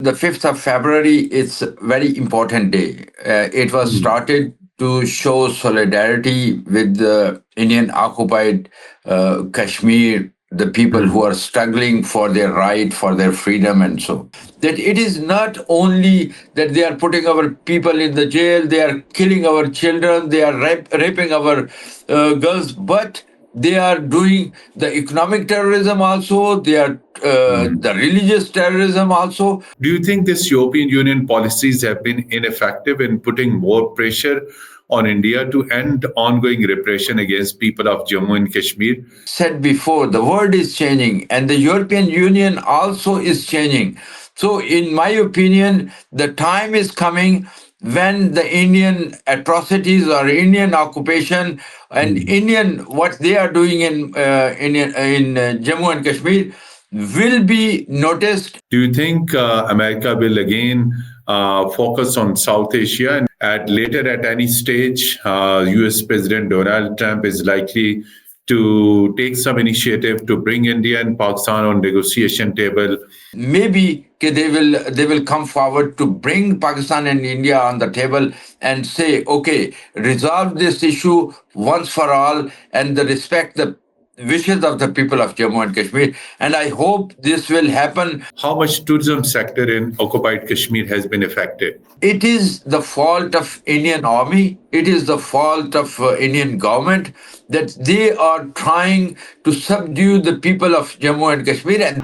The 5th of February, it's a very important day. It was started to show solidarity with the Indian occupied Kashmir, the people who are struggling for their right, for their freedom, and so. That it is not only that they are putting our people in the jail, they are killing our children, they are raping our girls, but they are doing the economic terrorism also, they are the religious terrorism also. Do you think this European Union policies have been ineffective in putting more pressure on India to end ongoing repression against people of Jammu and Kashmir? Said before, the world is changing and the European Union also is changing. So, in my opinion, the time is coming when the Indian atrocities or Indian occupation and Indian what they are doing in Jammu and Kashmir will be noticed. Do you think America will again focus on South Asia and at any stage, US President Donald Trump is likely to take some initiative to bring India and Pakistan on negotiation table? Maybe they will come forward to bring Pakistan and India on the table and say, okay, resolve this issue once for all and respect the wishes of the people of Jammu and Kashmir. And I hope this will happen. How much tourism sector in occupied Kashmir has been affected? It is the fault of Indian army. It is the fault of Indian government that they are trying to subdue the people of Jammu and Kashmir. And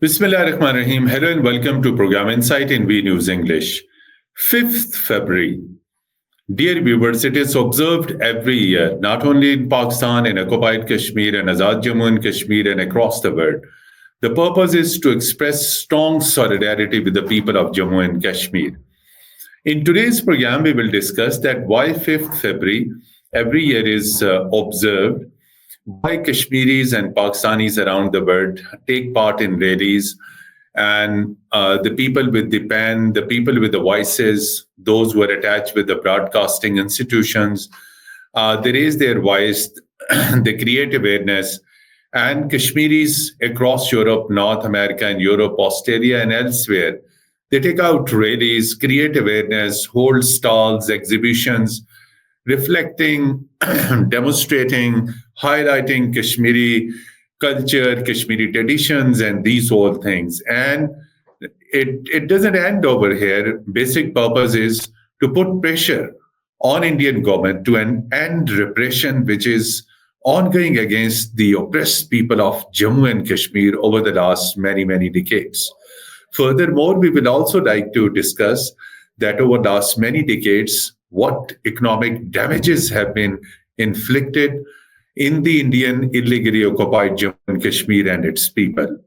Bismillah ar-Rahman ar-Rahim. Hello and welcome to Program Insight in V News English. 5th February. Dear viewers, it is observed every year, not only in Pakistan, in occupied Kashmir and Azad Jammu and Kashmir and across the world. The purpose is to express strong solidarity with the people of Jammu and Kashmir. In today's program, we will discuss that why 5th February every year is observed, why Kashmiris and Pakistanis around the world take part in rallies, and the people with the pen, the people with the voices, those who are attached with the broadcasting institutions, they raise their voice, they create awareness, and Kashmiris across Europe, North America and Europe, Australia and elsewhere, they take out rallies, create awareness, hold stalls, exhibitions, reflecting, demonstrating, highlighting Kashmiri culture, Kashmiri traditions, and these all things. And it doesn't end over here. Basic purpose is to put pressure on Indian government to end repression, which is ongoing against the oppressed people of Jammu and Kashmir over the last many, many decades. Furthermore, we will also like to discuss that over the last many decades, what economic damages have been inflicted in the Indian illegally occupied Jammu and Kashmir and its people,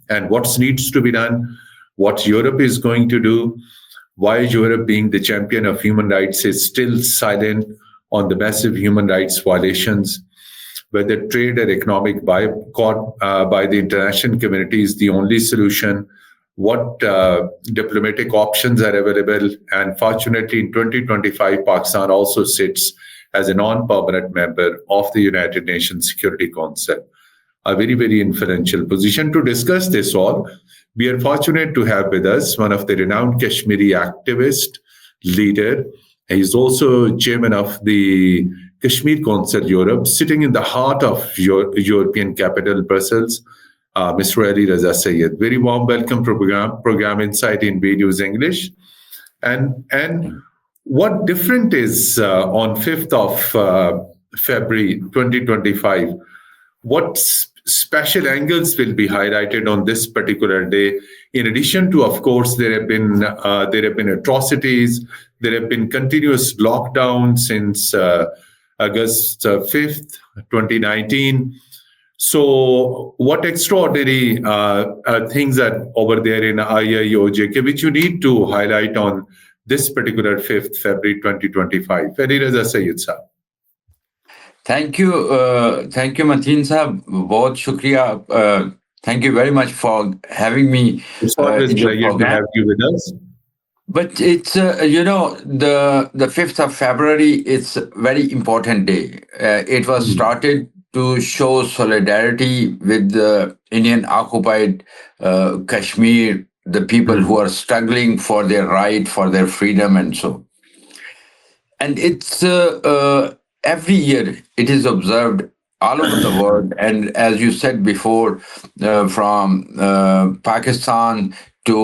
and what needs to be done, what Europe is going to do, why Europe, being the champion of human rights, is still silent on the massive human rights violations, whether trade or economic boycott by the international community is the only solution, what diplomatic options are available. And fortunately, in 2025, Pakistan also sits as a non-permanent member of the United Nations Security Council, a very, very influential position. To discuss this all, we are fortunate to have with us one of the renowned Kashmiri activist, leader. He is also chairman of the Kashmir Council Europe, sitting in the heart of European capital, Brussels, Mr. Raza Syed. Very warm welcome to program Insight in V News English. And what different is on 5th of February 2025? What special angles will be highlighted on this particular day? In addition to, of course, there have been atrocities. There have been continuous lockdowns since August 5th, 2019. So what extraordinary things are over there in IIOJK, which you need to highlight on this particular 5th February 2025? Very Raza Syed sir. Thank you, Mateen sahab. बहुत शुक्रिया. Thank you very much for having me It's always in a your pleasure to have program. you with us. But it's the 5th of February. It's a very important day. It was started to show solidarity with the Indian occupied Kashmir, the people who are struggling for their right, for their freedom, and so. And it's every year it is observed all over the world. And as you said before, from Pakistan to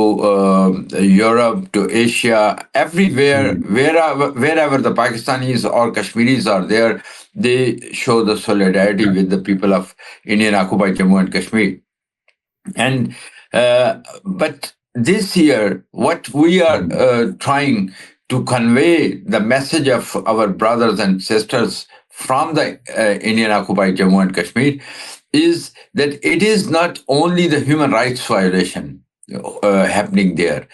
Europe to Asia, everywhere, wherever the Pakistanis or Kashmiris are there, they show the solidarity with the people of Indian occupied Jammu and Kashmir. And but this year, what we are trying to convey the message of our brothers and sisters from the Indian occupied Jammu and Kashmir is that it is not only the human rights violation happening there.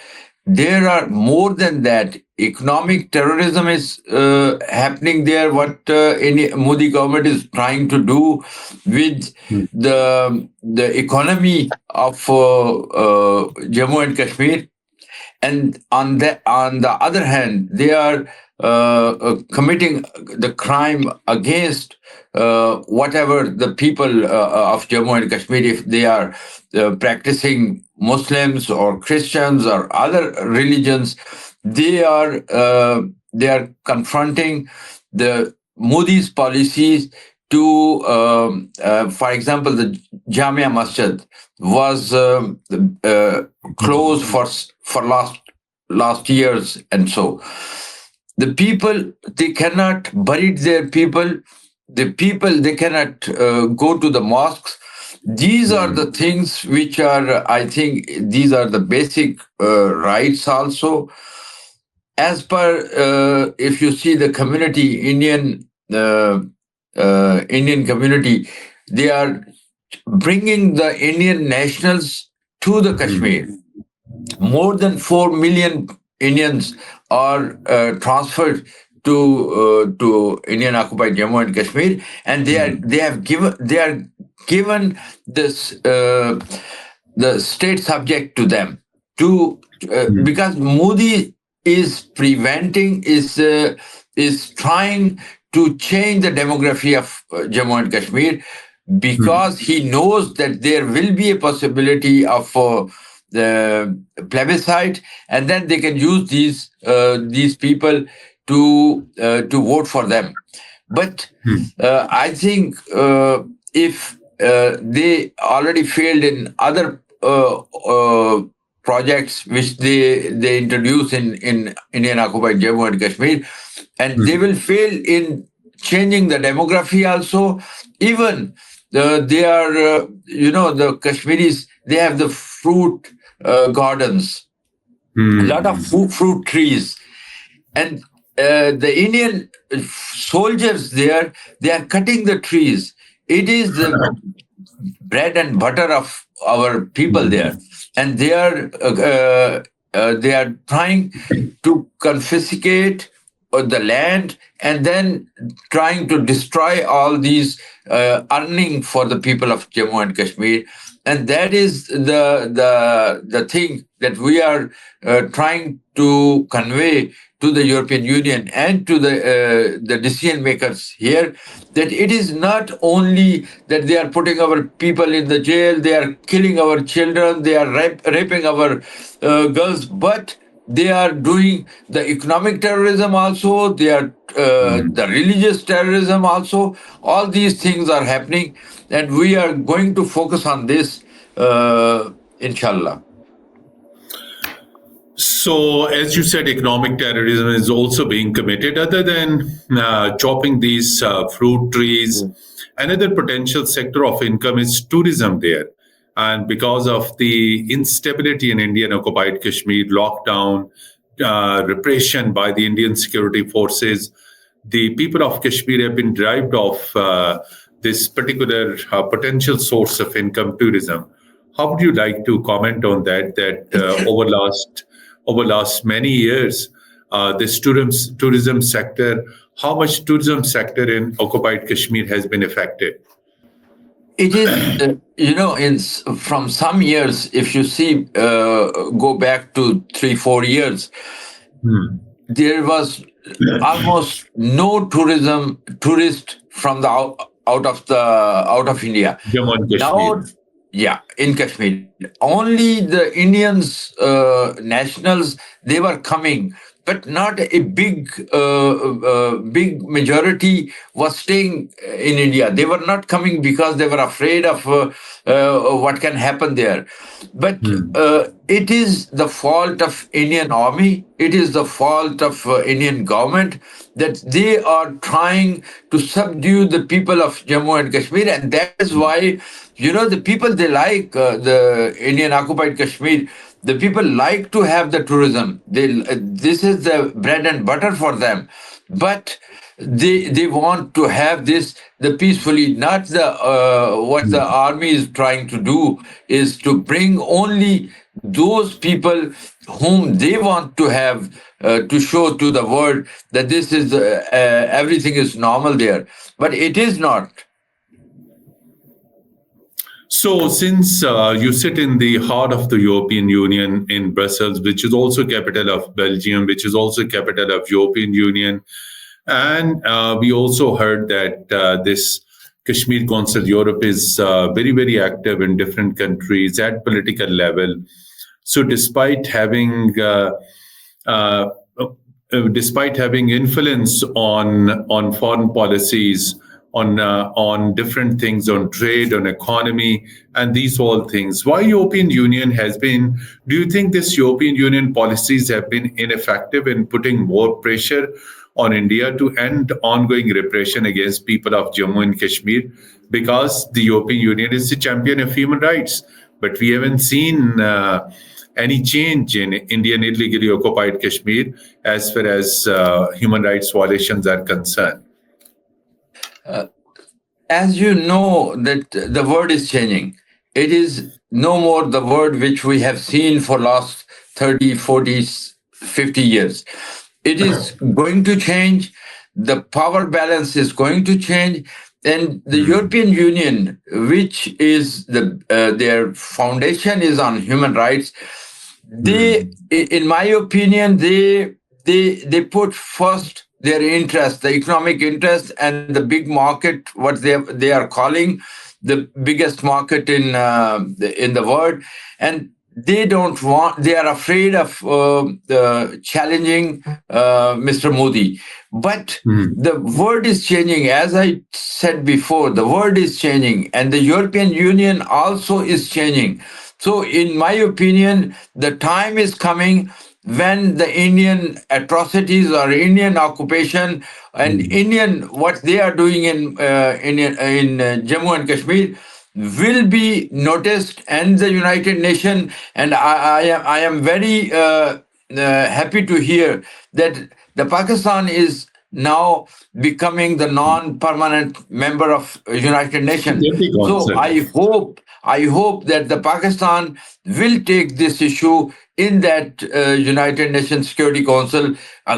There are more than that. Economic terrorism is happening there. What Modi government is trying to do with the economy of Jammu and Kashmir, and on the other hand, they are committing the crime against whatever the people of Jammu and Kashmir, if they are practicing Muslims or Christians or other religions, they are confronting the Modi's policies to, for example, the Jamia Masjid was closed for last years, and so the people, they cannot bury their people. The people, they cannot go to the mosques. These are the things which are, I think, these are the basic rights also. As per, if you see the community, Indian community, they are bringing the Indian nationals to the Kashmir. More than 4 million Indians are transferred to Indian occupied Jammu and Kashmir, and they are given this the state subject to them to because Modi is preventing is trying to change the demography of Jammu and Kashmir, because he knows that there will be a possibility of the plebiscite, and then they can use these people to vote for them. But I think if they already failed in other projects which they introduced in Indian occupied Jammu and Kashmir, and they will fail in changing the demography also. Even they are, the Kashmiris, they have the fruit gardens, a lot of fruit trees. And the Indian soldiers there, they are cutting the trees. It is the bread and butter of our people there. And they are trying to confiscate the land, and then trying to destroy all these earning for the people of Jammu and Kashmir. And that is the thing that we are trying to convey to the European Union and to the decision makers here, that it is not only that they are putting our people in the jail, they are killing our children, they are raping our girls, but they are doing the economic terrorism also, they are the religious terrorism also. All these things are happening, and we are going to focus on this, inshallah. So, as you said, economic terrorism is also being committed. Other than chopping these fruit trees, another potential sector of income is tourism there. And because of the instability in Indian occupied Kashmir, lockdown, repression by the Indian security forces, the people of Kashmir have been deprived of this particular potential source of income, tourism. How would you like to comment on that? That over last many years, this tourism sector, how much tourism sector in occupied Kashmir has been affected? It is, from some years, if you see, go back to 3, 4 years, Hmm. there was almost no tourist from the out of India. Jammu and Kashmir. Now, yeah, in Kashmir, only the Indians, nationals, they were coming, but not a big majority was staying in India. They were not coming because they were afraid of what can happen there. But Hmm. it is the fault of Indian army. It is the fault of Indian government that they are trying to subdue the people of Jammu and Kashmir, and that is why, the people, they like the Indian occupied Kashmir. The people like to have the tourism. This is the bread and butter for them, but they want to have this the peacefully, not the what the army is trying to do is to bring only those people whom they want to have, to show to the world that this is everything is normal there, but it is not. So, since you sit in the heart of the European Union in Brussels, which is also capital of Belgium, which is also capital of European Union, and we also heard that this Kashmir Council Europe is very, very active in different countries at political level. So, uh, despite having influence on foreign policies, on different things, on trade, on economy, and these all things, why European Union has been? Do you think this European Union policies have been ineffective in putting more pressure on India to end ongoing repression against people of Jammu and Kashmir? Because the European Union is the champion of human rights, but we haven't seen any change in Indian illegally occupied Kashmir as far as human rights violations are concerned. As you know that the world is changing. It is no more the world which we have seen for last 30, 40, 50 years. It is going to change. The power balance is going to change. And the European Union, which is their foundation is on human rights, they, in my opinion, they put first their interest, the economic interest, and the big market, what they are calling the biggest market in the world, and they don't want. They are afraid of challenging Mr. Modi. But the world is changing, as I said before. The world is changing, and the European Union also is changing. So, in my opinion, the time is coming when the Indian atrocities or Indian occupation and Indian what they are doing in Jammu and Kashmir will be noticed and the United Nations. And I am very happy to hear that the Pakistan is now becoming the non-permanent member of United Nations. Security So Council. I hope that the Pakistan will take this issue in that United Nations Security Council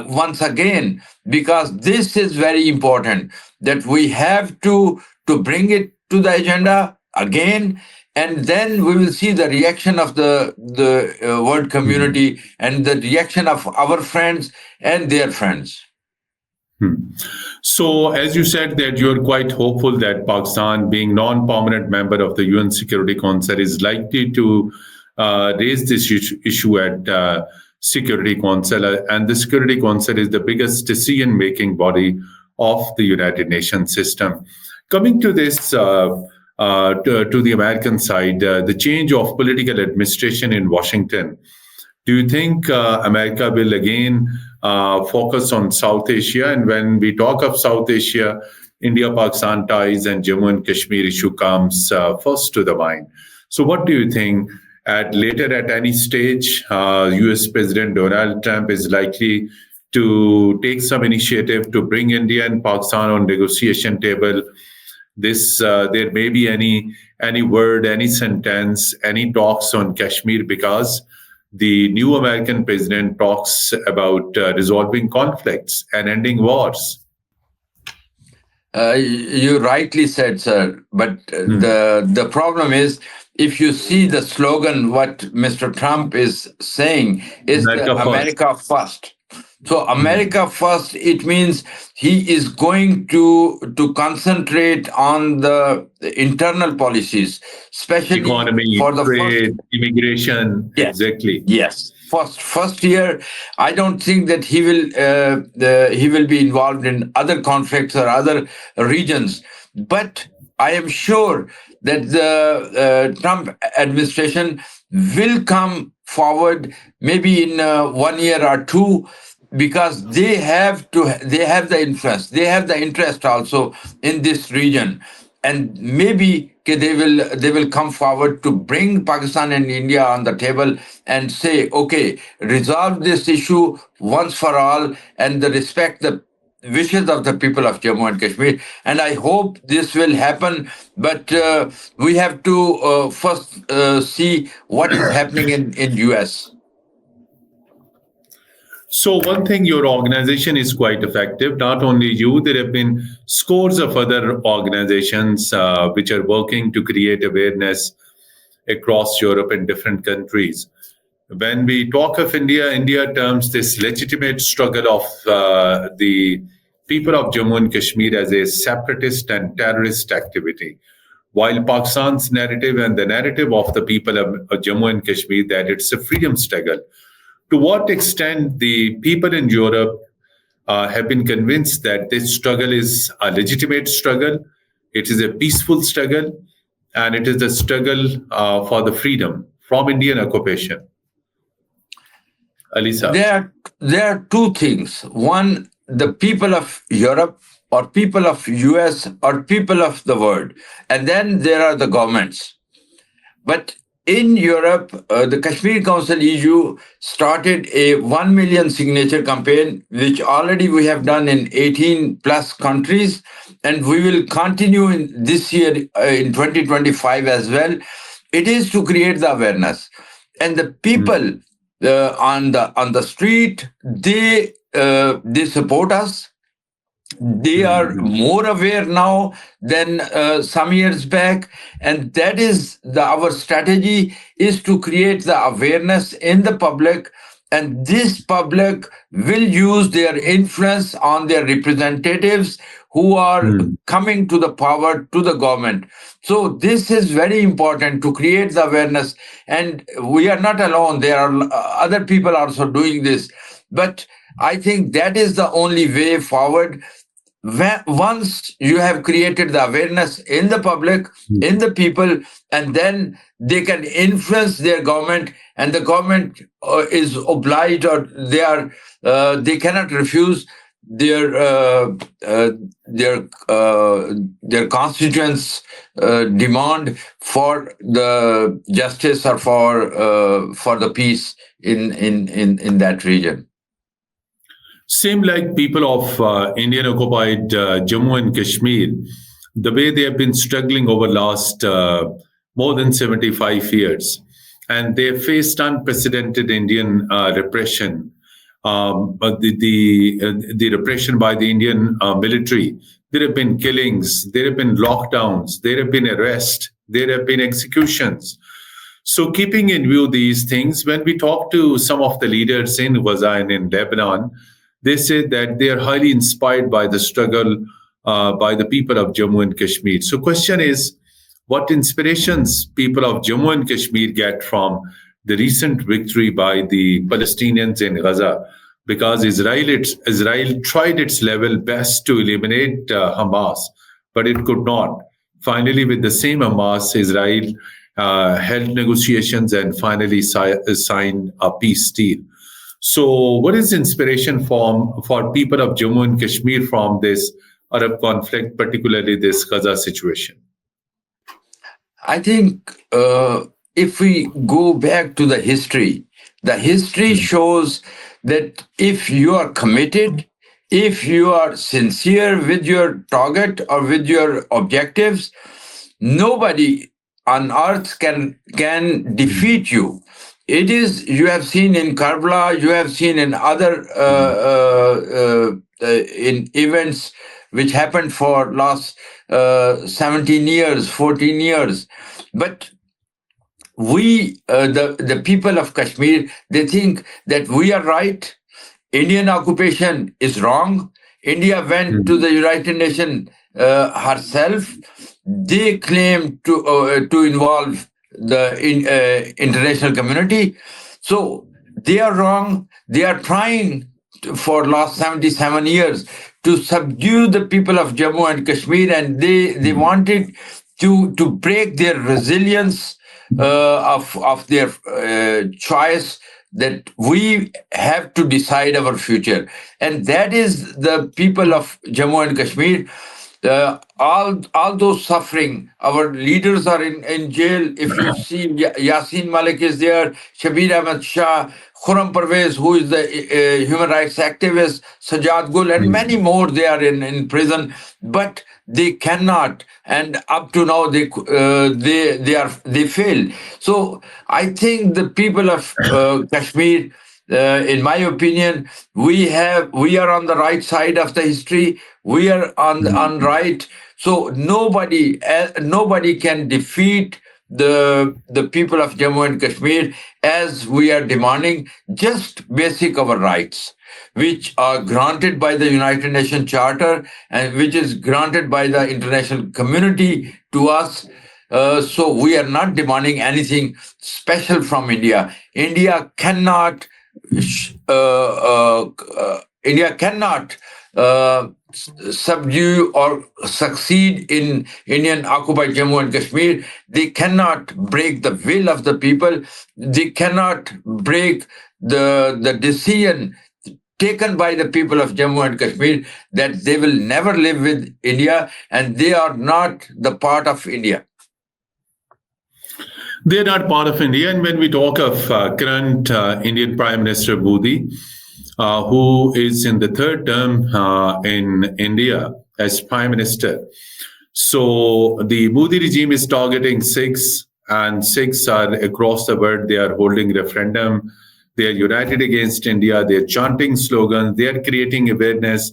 once again, because this is very important that we have to bring it to the agenda again, and then we will see the reaction of the world community and the reaction of our friends and their friends. So, as you said, that you're quite hopeful that Pakistan, being non-permanent member of the UN Security Council, is likely to raise this issue at Security Council, and the Security Council is the biggest decision-making body of the United Nations system. Coming to this, to the American side, the change of political administration in Washington. Do you think America will again focus on South Asia? And when we talk of South Asia, India-Pakistan ties and Jammu and Kashmir issue comes first to the mind. So what do you think? Later at any stage, US President Donald Trump is likely to take some initiative to bring India and Pakistan on negotiation table. There may be any word, any sentence, any talks on Kashmir, because the new American president talks about resolving conflicts and ending wars. You rightly said, sir. But the problem is, if you see the slogan, what Mr. Trump is saying is the America first. America first. So Hmm. America first, it means he is going to concentrate on the internal policies, especially Economy, for the first. trade, immigration, Yes, exactly. yes. First year, I don't think that he will be involved in other conflicts or other regions. But I am sure that the Trump administration will come forward maybe in 1 year or two, because they have the influence, they have the interest also in this region, and maybe they will come forward to bring Pakistan and India on the table and say, okay, resolve this issue once for all, and the respect the wishes of the people of Jammu and Kashmir. And I hope this will happen, but we have to first see what is happening in US. So, one thing, your organization is quite effective. Not only you, there have been scores of other organizations which are working to create awareness across Europe and different countries. When we talk of India, India terms this legitimate struggle of the people of Jammu and Kashmir as a separatist and terrorist activity. While Pakistan's narrative and the narrative of the people of Jammu and Kashmir that it's a freedom struggle, to what extent the people in Europe have been convinced that this struggle is a legitimate struggle, it is a peaceful struggle, and it is a struggle for the freedom from Indian occupation. Alisa. There are two things. One, the people of Europe or people of US or people of the world, and then there are the governments. But in Europe, the Kashmir Council EU started a 1 million signature campaign, which already we have done in 18 plus countries, and we will continue in this year in 2025 as well. It is to create the awareness, and the people on the street, they support us. They are Mhm. more aware now than some years back, and that is our strategy is to create the awareness in the public, and this public will use their influence on their representatives who are Mhm. coming to the power, to the government. So this is very important to create the awareness, and we are not alone. There are other people also doing this, but I think that is the only way forward. Once you have created the awareness in the public, in the people, and then they can influence their government, and the government is obliged, or they cannot refuse their their constituents demand for the justice or for the peace in that region. Same like people of Indian occupied Jammu and Kashmir, the way they have been struggling over last more than 75 years. And they have faced unprecedented Indian repression, but the repression by the Indian military. There have been killings, there have been lockdowns, there have been arrests, there have been executions. So, keeping in view these things, when we talk to some of the leaders in Gaza and in Lebanon, they say that they are highly inspired by the struggle by the people of Jammu and Kashmir. So, question is, what inspirations people of Jammu and Kashmir get from the recent victory by the Palestinians in Gaza? Because Israel tried its level best to eliminate Hamas, but it could not. Finally, with the same Hamas, Israel held negotiations and finally signed a peace deal. So, what is inspiration for people of Jammu and Kashmir from this Arab conflict, particularly this Gaza situation? I think if we go back to the history shows that if you are committed, if you are sincere with your target or with your objectives, nobody on earth can defeat you. It is, you have seen in Karbala, you have seen in other in events which happened for last 17 years, 14 years. But the people of Kashmir, they think that we are right. Indian occupation is wrong. India went to the United Nations herself. They claim to involve the international community. So they are wrong. They are trying for last 77 years to subdue the people of Jammu and Kashmir, and they wanted to break their resilience of their choice, that we have to decide our future. And that is the people of Jammu and Kashmir. All those suffering, our leaders are in jail. If you see, Yasin Malik is there, Shabir Ahmed Shah, Khurram Parvez, who is the human rights activist, Sajjad Gul, and many more, they are in prison. But they cannot, and up to now they fail. So I think the people of Kashmir, in my opinion, we are on the right side of the history. We are on right. So nobody can defeat the people of Jammu and Kashmir, as we are demanding just basic our rights, which are granted by the United Nations Charter and which is granted by the international community to us. So we are not demanding anything special from India. India cannot subdue or succeed in Indian occupied Jammu and Kashmir. They cannot break the will of the people. They cannot break the decision taken by the people of Jammu and Kashmir that they will never live with India and they are not the part of India. They're not part of India. And when we talk of current Indian Prime Minister Modi, who is in the third term in India as Prime Minister, so the Modi regime is targeting Sikhs, and Sikhs are across the world. They are holding referendum. They are united against India. They are chanting slogans. They are creating awareness.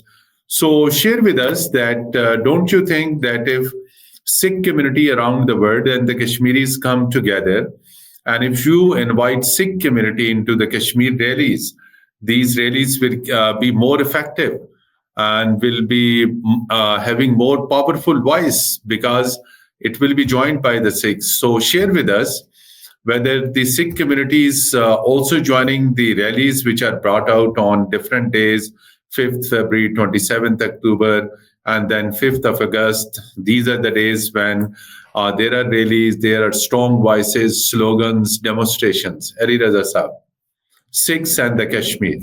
So share with us that don't you think that if Sikh community around the world and the Kashmiris come together, and if you invite Sikh community into the Kashmir rallies, these rallies will be more effective and will be having more powerful voice because it will be joined by the Sikhs. So share with us whether the Sikh community is also joining the rallies which are brought out on different days, 5th February, 27th October, and then 5th of August. These are the days when there are rallies, there are strong voices, slogans, demonstrations. Hari Raza Sahab, Sikhs and the Kashmir.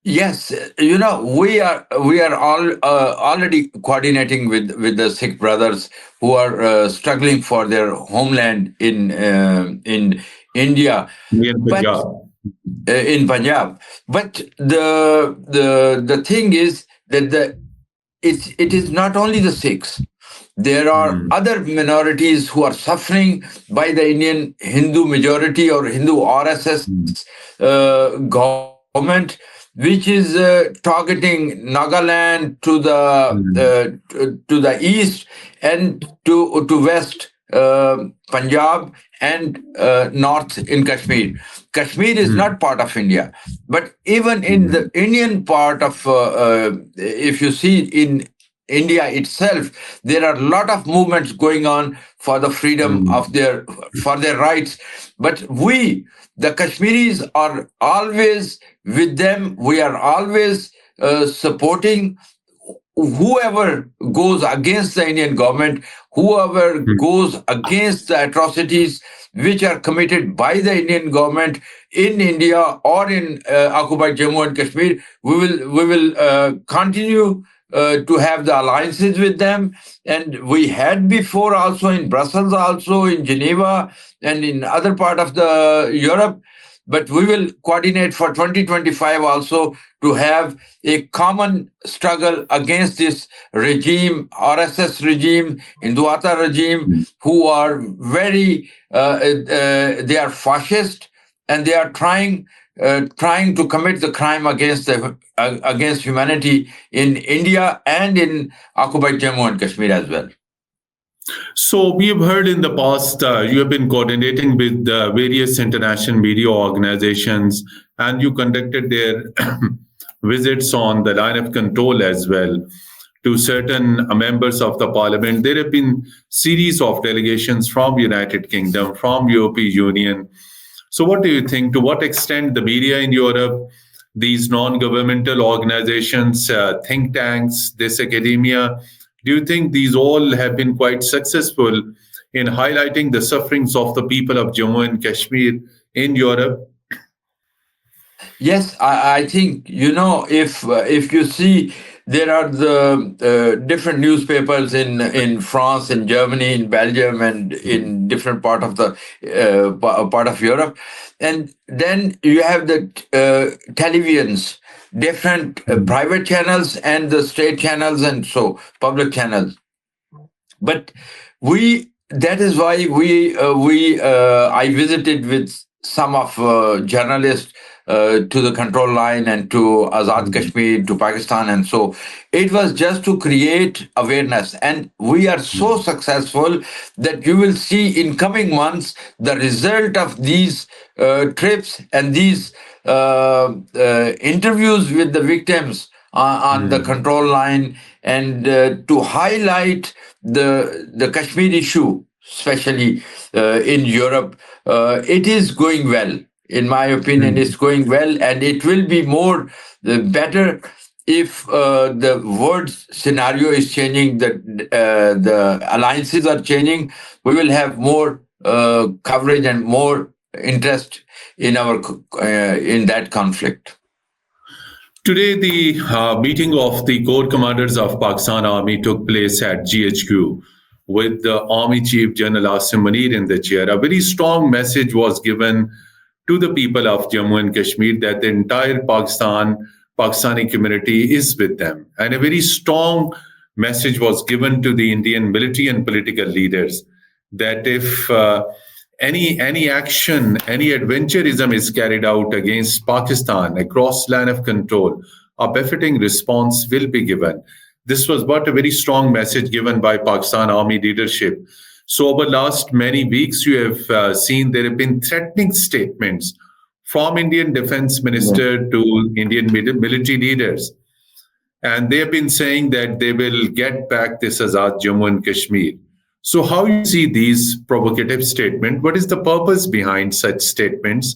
Yes, we are all already coordinating with the Sikh brothers who are struggling for their homeland in India, in Punjab. But the thing is that it is not only the Sikhs. There are other minorities who are suffering by the Indian Hindu majority or Hindu RSS government, which is targeting Nagaland to the east and to west, Punjab and north in Kashmir. Kashmir is not part of India, but even in the Indian part of, if you see in India itself, there are a lot of movements going on for the freedom of their rights. But we, the Kashmiris, are always with them. We are always supporting whoever goes against the Indian government, whoever goes against the atrocities which are committed by the Indian government in India or in occupied Jammu and Kashmir. We will continue to have the alliances with them, and we had before also in Brussels, also in Geneva, and in other part of the Europe. But we will coordinate for 2025 also to have a common struggle against this regime, RSS regime, Hindutva regime, who are very, they are fascist and they are trying to commit the crime against humanity in India and in occupied Jammu and Kashmir as well. So we have heard in the past you have been coordinating with various international media organizations, and you conducted their visits on the line of control as well to certain members of the parliament. There have been series of delegations from United Kingdom, from European Union. So what do you think? To what extent the media in Europe, these non-governmental organizations, think tanks, this academia, do you think these all have been quite successful in highlighting the sufferings of the people of Jammu and Kashmir in Europe? Yes, I think, if you see, there are the different newspapers in France, in Germany, in Belgium, and in different part of Europe, and then you have the televisions, different private channels and the state channels, and so public channels. But that is why I visited with some of journalists to the control line and to Azad Kashmir, to Pakistan. And so it was just to create awareness. And we are so successful that you will see in coming months the result of these trips and these interviews with the victims on the control line, and to highlight the Kashmir issue, especially in Europe. It is going well. In my opinion, it's going well, and it will be more better if the world scenario is changing, the alliances are changing. We will have more coverage and more interest in that conflict. Today, the meeting of the Corps Commanders of Pakistan Army took place at GHQ with the Army Chief General Asim Munir in the chair. A very strong message was given to the people of Jammu and Kashmir that the entire Pakistani community is with them. And a very strong message was given to the Indian military and political leaders that if any action, any adventurism is carried out against Pakistan across line of control, a befitting response will be given. This was but a very strong message given by Pakistan Army leadership. So over the last many weeks, you have seen there have been threatening statements from Indian Defense Minister to Indian military leaders. And they have been saying that they will get back this Azad Jammu and Kashmir. So how you see these provocative statements? What is the purpose behind such statements?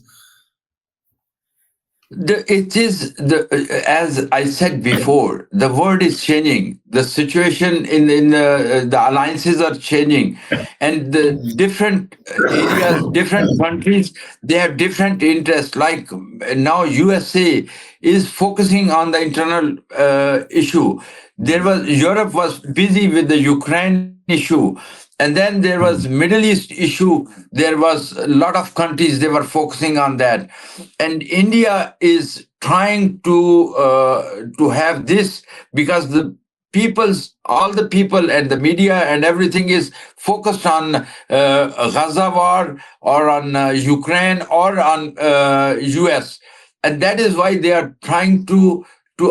As I said before, the world is changing. The situation in the alliances are changing, and the different areas, different countries, they have different interests. Like now, USA is focusing on the internal issue. Europe was busy with the Ukraine issue. And then there was Middle East issue. There was a lot of countries, they were focusing on that. And India is trying to have this, because all the people and the media and everything is focused on Raza war or on Ukraine or on US. And that is why they are trying to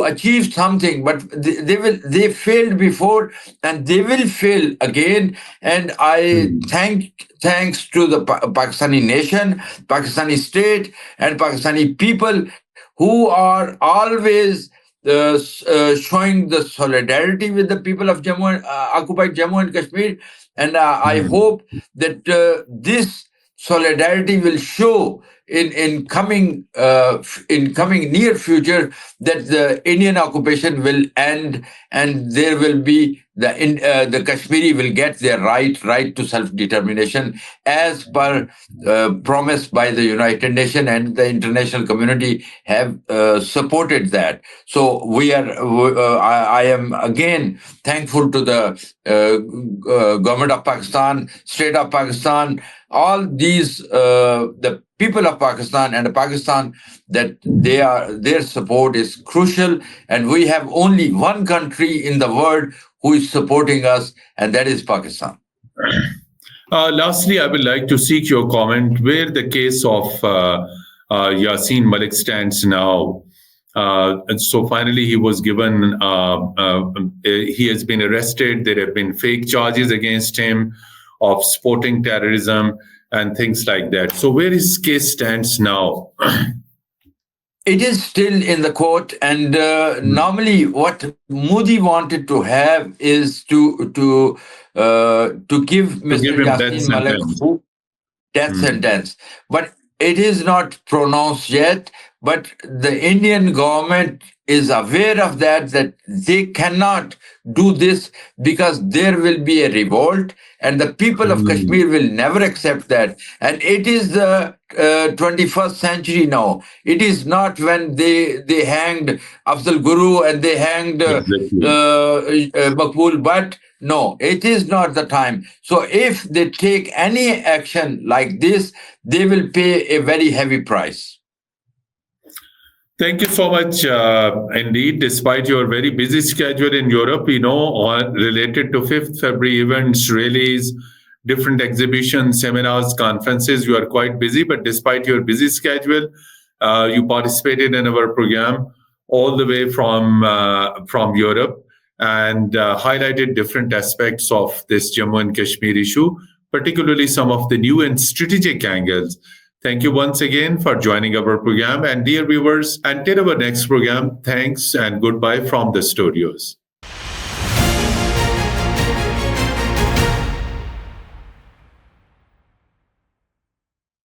achieve something, but they failed before and they will fail again. And I thanks to the Pakistani nation, Pakistani state, and Pakistani people who are always showing the solidarity with the people of occupied Jammu and Kashmir. And I hope that this solidarity will show in coming near future, that the Indian occupation will end, and there will be the Kashmiri will get their right to self-determination, as per promised by the United Nations, and the international community have supported that. So I am again thankful to the government of Pakistan, state of Pakistan, all these the people of Pakistan and Pakistan, that their support is crucial, and we have only one country in the world who is supporting us, and that is Pakistan. Lastly, I would like to seek your comment where the case of Yasin Malik stands now. And so finally, he was given. He has been arrested. There have been fake charges against him of supporting terrorism and things like that. So where his case stands now? It is still in the court, and normally what Modi wanted to have is to give To Mr. give him death Yasin Malik sentence. death sentence, but it is not pronounced yet. But the Indian government is aware of that they cannot do this because there will be a revolt, and the people of Kashmir will never accept that. And it is the 21st century now. It is not when they hanged Afzal Guru and they hanged Exactly. Makbul Bhatt. No, it is not the time. So if they take any action like this, they will pay a very heavy price. Thank you so much. Indeed, despite your very busy schedule in Europe, related to 5th February events, rallies, different exhibitions, seminars, conferences, you are quite busy. But despite your busy schedule, you participated in our program all the way from Europe and highlighted different aspects of this Jammu and Kashmir issue, particularly some of the new and strategic angles. Thank you once again for joining our program. And dear viewers, until our next program, thanks and goodbye from the studios.